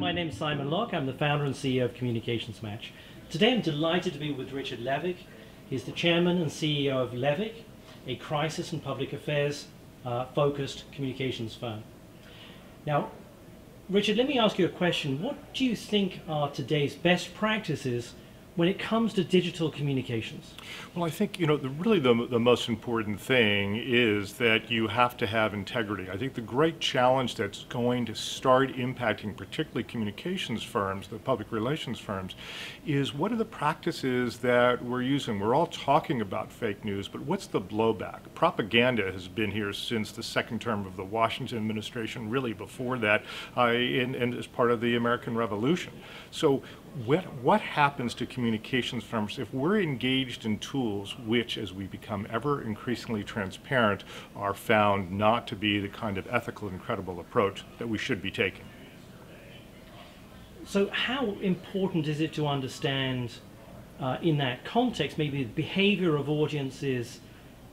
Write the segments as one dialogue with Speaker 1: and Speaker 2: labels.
Speaker 1: my name is Simon Locke. I'm the founder and CEO of CommunicationsMatch. Today I'm delighted to be with Richard Levick. He's the chairman and CEO of Levick, a crisis and public affairs focused communications firm. Now, Richard, let me ask you a question. What do you think are today's best practices when it comes to digital communications?
Speaker 2: Well, I think, really the most important thing is that you have to have integrity. I think the great challenge that's going to start impacting particularly communications firms, the public relations firms, is what are the practices that we're using? We're all talking about fake news, but what's the blowback? Propaganda has been here since the second term of the Washington administration, really before that, and as part of the American Revolution. So what happens to communications firms if we're engaged in tools which, as we become ever increasingly transparent, are found not to be the kind of ethical and credible approach that we should be taking?
Speaker 1: So how important is it to understand in that context maybe the behavior of audiences,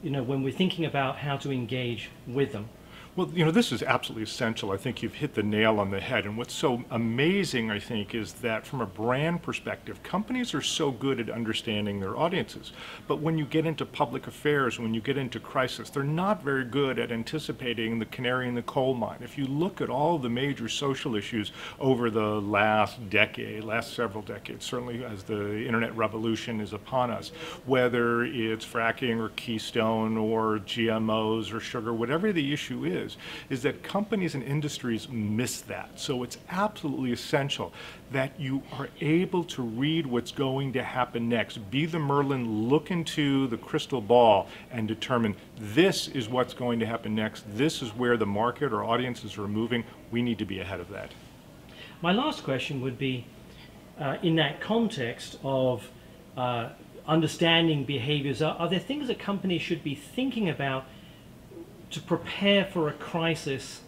Speaker 1: when we're thinking about how to engage with them?
Speaker 2: Well, this is absolutely essential. I think you've hit the nail on the head. And what's so amazing, I think, is that from a brand perspective, companies are so good at understanding their audiences. But when you get into public affairs, when you get into crisis, they're not very good at anticipating the canary in the coal mine. If you look at all the major social issues over the last several decades, certainly as the internet revolution is upon us, whether it's fracking or Keystone or GMOs or sugar, whatever the issue is that companies and industries miss that. So it's absolutely essential that you are able to read what's going to happen next. Be the Merlin, look into the crystal ball and determine this is what's going to happen next. This is where the market or audiences are moving. We need to be ahead of that.
Speaker 1: My last question would be, in that context of understanding behaviors, are there things that companies should be thinking about to prepare for a crisis,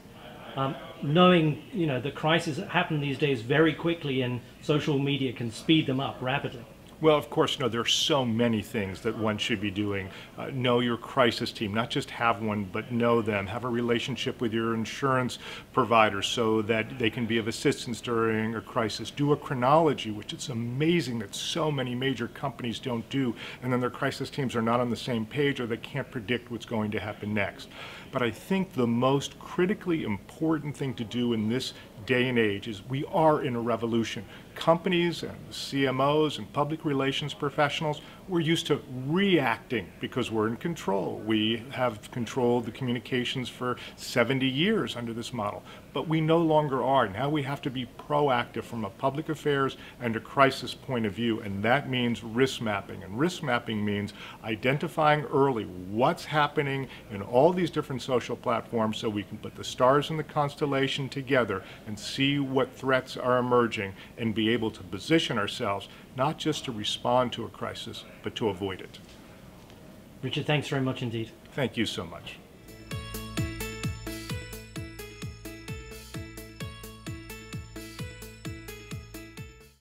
Speaker 1: knowing the crises that happen these days very quickly and social media can speed them up rapidly?
Speaker 2: Well, of course, there are so many things that one should be doing. Know your crisis team, not just have one, but know them. Have a relationship with your insurance provider so that they can be of assistance during a crisis. Do a chronology, which it's amazing that so many major companies don't do, and then their crisis teams are not on the same page or they can't predict what's going to happen next. But I think the most critically important thing to do in this day and age is we are in a revolution. Companies and CMOs and public relations professionals, we're used to reacting because we're in control. We have controlled the communications for 70 years under this model, but we no longer are. Now we have to be proactive from a public affairs and a crisis point of view, and that means risk mapping. And risk mapping means identifying early what's happening in all these different social platforms so we can put the stars in the constellation together and see what threats are emerging and be able to position ourselves not just to respond to a crisis, but to avoid it.
Speaker 1: Richard, thanks very much indeed.
Speaker 2: Thank you so much.